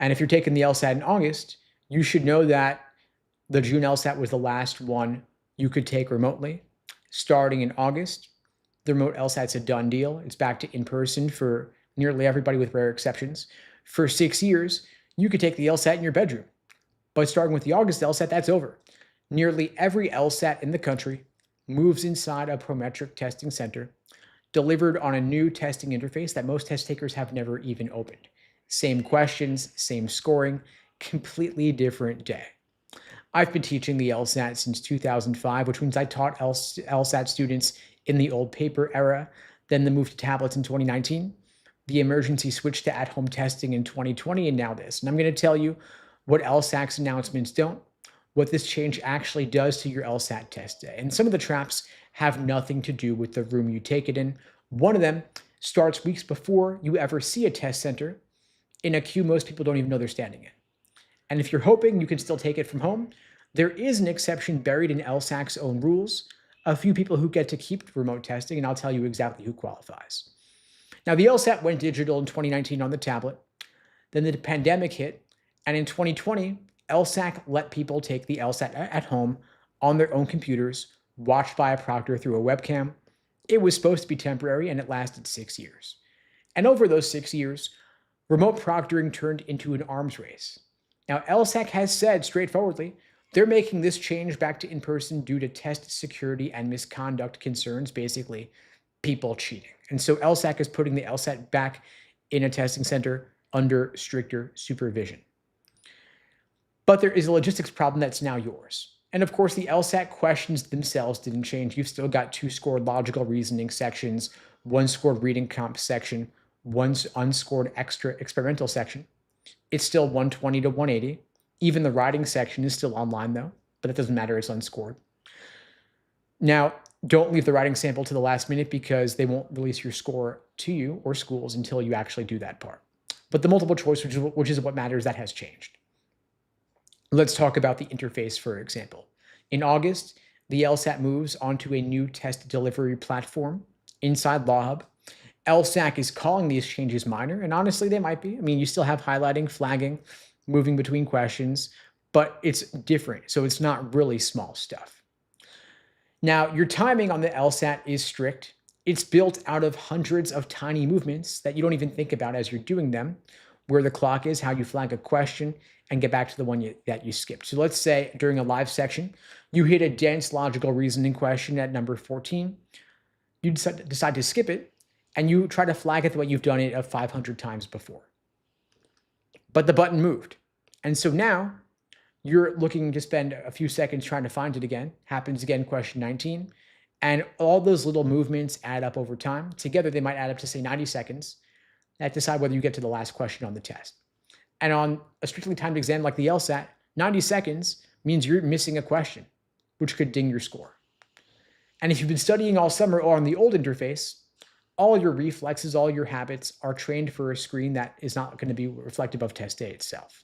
And if you're taking the LSAT in August, you should know that the June LSAT was the last one you could take remotely. Starting in August, the remote LSAT's a done deal. It's back to in-person for nearly everybody with rare exceptions. For 6 years, you could take the LSAT in your bedroom. But starting with the August LSAT, that's over. Nearly every LSAT in the country moves inside a Prometric testing center, delivered on a new testing interface that most test takers have never even opened. Same questions, same scoring, completely different day. I've been teaching the LSAT since 2005, which means I taught LSAT students in the old paper era, then the move to tablets in 2019, the emergency switch to at-home testing in 2020, and now this. And I'm going to tell you what LSAT's announcements don't, what this change actually does to your LSAT test day. And some of the traps have nothing to do with the room you take it in. One of them starts weeks before you ever see a test center in a queue most people don't even know they're standing in. And if you're hoping you can still take it from home, there is an exception buried in LSAC's own rules, a few people who get to keep remote testing, and I'll tell you exactly who qualifies. Now, the LSAT went digital in 2019 on the tablet, then the pandemic hit, and in 2020, LSAC let people take the LSAT at home on their own computers, watched by a proctor through a webcam. It was supposed to be temporary, and it lasted 6 years. And over those 6 years, remote proctoring turned into an arms race. Now, LSAC has said straightforwardly, they're making this change back to in-person due to test security and misconduct concerns, basically people cheating. And so LSAC is putting the LSAT back in a testing center under stricter supervision. But there is a logistics problem that's now yours. And of course, the LSAT questions themselves didn't change. You've still got 2 scored logical reasoning sections, 1 scored reading comp section, 1 unscored extra experimental section. It's still 120 to 180. Even the writing section is still online though, but it doesn't matter, it's unscored. Now, don't leave the writing sample to the last minute because they won't release your score to you or schools until you actually do that part. But the multiple choice, which is what matters, that has changed. Let's talk about the interface, for example. In August, the LSAT moves onto a new test delivery platform inside LawHub. LSAC is calling these changes minor, and honestly, they might be. I mean, you still have highlighting, flagging, moving between questions, but it's different, so it's not really small stuff. Now, your timing on the LSAT is strict. It's built out of hundreds of tiny movements that you don't even think about as you're doing them, where the clock is, how you flag a question, and get back to the one that you skipped. So let's say during a live section, you hit a dense logical reasoning question at number 14. You decide to skip it, and you try to flag it the way you've done it 500 times before. But the button moved. And so now you're looking to spend a few seconds trying to find it again. Happens again, question 19. And all those little movements add up over time. Together, they might add up to, say, 90 seconds that decide whether you get to the last question on the test. And on a strictly timed exam like the LSAT, 90 seconds means you're missing a question, which could ding your score. And if you've been studying all summer or on the old interface, all your reflexes, all your habits are trained for a screen that is not going to be reflective of test day itself.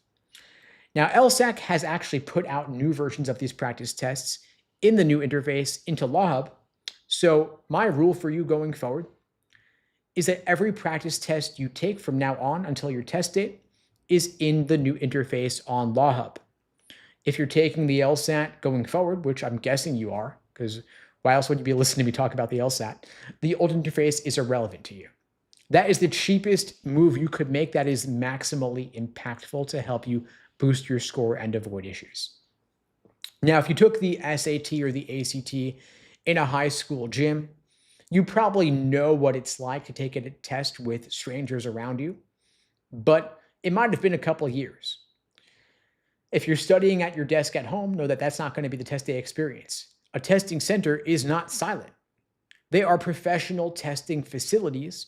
Now, LSAC has actually put out new versions of these practice tests in the new interface into LawHub. So my rule for you going forward is that every practice test you take from now on until your test date is in the new interface on LawHub. If you're taking the LSAT going forward, which I'm guessing you are, because why else would you be listening to me talk about the LSAT? The old interface is irrelevant to you. That is the cheapest move you could make that is maximally impactful to help you boost your score and avoid issues. Now, if you took the SAT or the ACT in a high school gym, you probably know what it's like to take a test with strangers around you, but it might have been a couple of years. If you're studying at your desk at home, know that that's not going to be the test day experience. A testing center is not silent. They are professional testing facilities,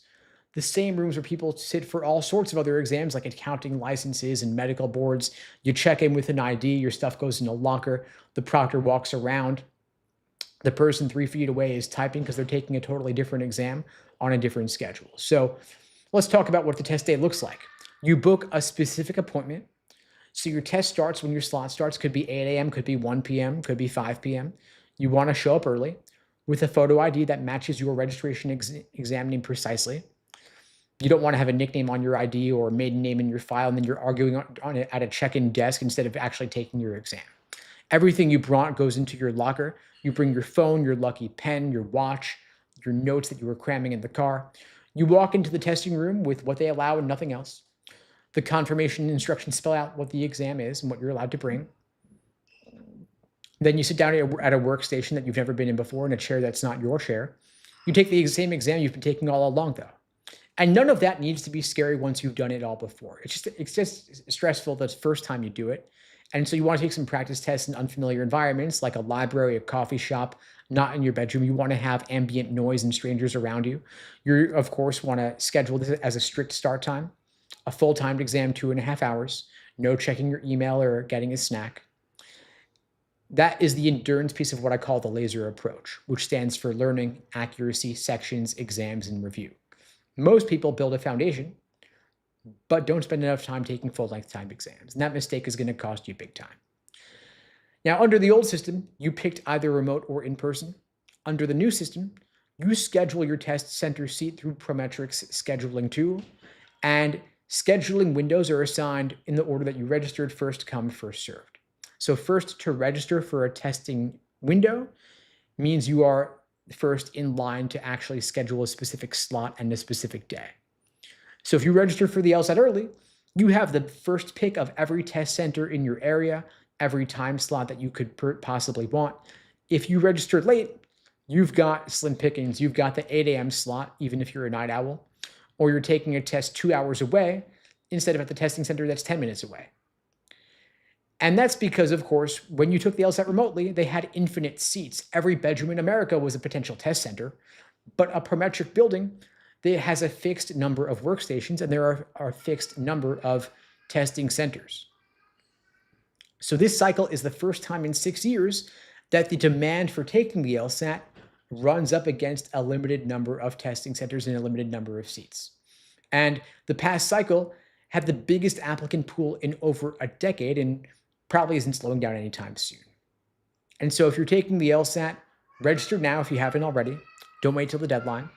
the same rooms where people sit for all sorts of other exams like accounting licenses and medical boards. You check in with an ID, your stuff goes in a locker, the proctor walks around. The person 3 feet away is typing because they're taking a totally different exam on a different schedule. So let's talk about what the test day looks like. You book a specific appointment. So your test starts when your slot starts. Could be 8 a.m., could be 1 p.m., could be 5 p.m. You want to show up early with a photo ID that matches your registration exam name precisely. You don't want to have a nickname on your ID or a maiden name in your file, and then you're arguing on it at a check-in desk instead of actually taking your exam. Everything you brought goes into your locker. You bring your phone, your lucky pen, your watch, your notes that you were cramming in the car. You walk into the testing room with what they allow and nothing else. The confirmation instructions spell out what the exam is and what you're allowed to bring. Then you sit down at a workstation that you've never been in before in a chair that's not your chair. You take the same exam you've been taking all along, though. And none of that needs to be scary once you've done it all before. It's just stressful the first time you do it. And so you want to take some practice tests in unfamiliar environments like a library, a coffee shop, not in your bedroom. You want to have ambient noise and strangers around you. You, of course, want to schedule this as a strict start time, a full-timed exam, 2.5 hours, no checking your email or getting a snack. That is the endurance piece of what I call the laser approach, which stands for learning, accuracy, sections, exams, and review. Most people build a foundation, but don't spend enough time taking full-length time exams, and that mistake is going to cost you big time. Now, under the old system, you picked either remote or in-person. Under the new system, you schedule your test center seat through Prometric's scheduling tool, and scheduling windows are assigned in the order that you registered, first come, first served. So first to register for a testing window means you are first in line to actually schedule a specific slot and a specific day. So if you register for the LSAT early, you have the first pick of every test center in your area, every time slot that you could possibly want. If you registered late, you've got slim pickings. You've got the 8 a.m. slot, even if you're a night owl, or you're taking a test 2 hours away instead of at the testing center that's 10 minutes away. And that's because, of course, when you took the LSAT remotely, they had infinite seats. Every bedroom in America was a potential test center, but a Prometric building that has a fixed number of workstations, and there are a fixed number of testing centers. So this cycle is the first time in 6 years that the demand for taking the LSAT runs up against a limited number of testing centers and a limited number of seats. And the past cycle had the biggest applicant pool in over a decade and probably isn't slowing down anytime soon. And so if you're taking the LSAT, register now if you haven't already. Don't wait till the deadline.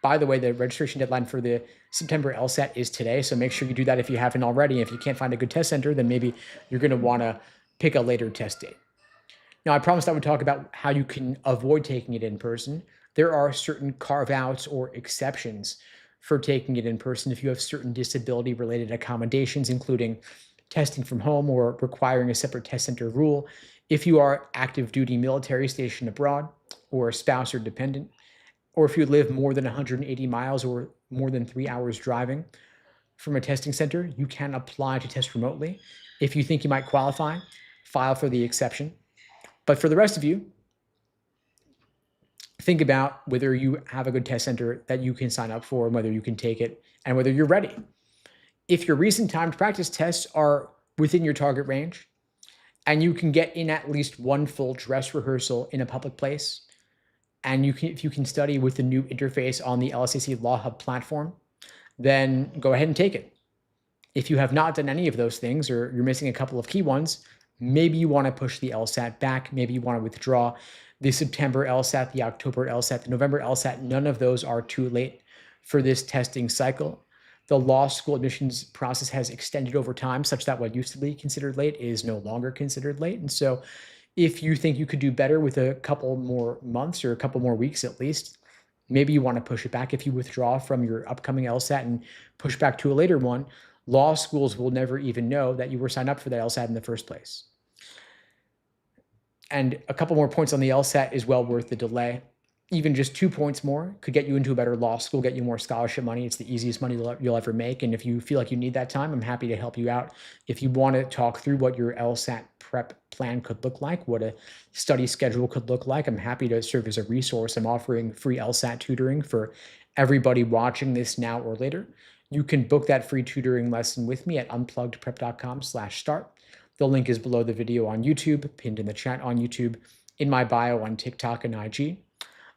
By the way, the registration deadline for the September LSAT is today, so make sure you do that if you haven't already. If you can't find a good test center, then maybe you're going to want to pick a later test date. Now, I promised I would talk about how you can avoid taking it in person. There are certain carve-outs or exceptions for taking it in person if you have certain disability-related accommodations, including testing from home or requiring a separate test center rule, if you are active duty military stationed abroad or a spouse or dependent, or if you live more than 180 miles or more than 3 hours driving from a testing center, you can apply to test remotely. If you think you might qualify, file for the exception. But for the rest of you, think about whether you have a good test center that you can sign up for and whether you can take it and whether you're ready. If your recent timed practice tests are within your target range and you can get in at least one full dress rehearsal in a public place, and if you can study with the new interface on the LSAC Law Hub platform, then go ahead and take it. If you have not done any of those things or you're missing a couple of key ones, maybe you want to push the LSAT back. Maybe you want to withdraw the September LSAT, the October LSAT, the November LSAT. None of those are too late for this testing cycle. The law school admissions process has extended over time such that what used to be considered late is no longer considered late. And so if you think you could do better with a couple more months or a couple more weeks at least, maybe you want to push it back. If you withdraw from your upcoming LSAT and push back to a later one, law schools will never even know that you were signed up for that LSAT in the first place. And a couple more points on the LSAT is well worth the delay. Even just 2 points more could get you into a better law school, get you more scholarship money. It's the easiest money you'll ever make. And if you feel like you need that time, I'm happy to help you out. If you want to talk through what your LSAT prep plan could look like, what a study schedule could look like, I'm happy to serve as a resource. I'm offering free LSAT tutoring for everybody watching this now or later. You can book that free tutoring lesson with me at unpluggedprep.com/start. The link is below the video on YouTube, pinned in the chat on YouTube, in my bio on TikTok and IG.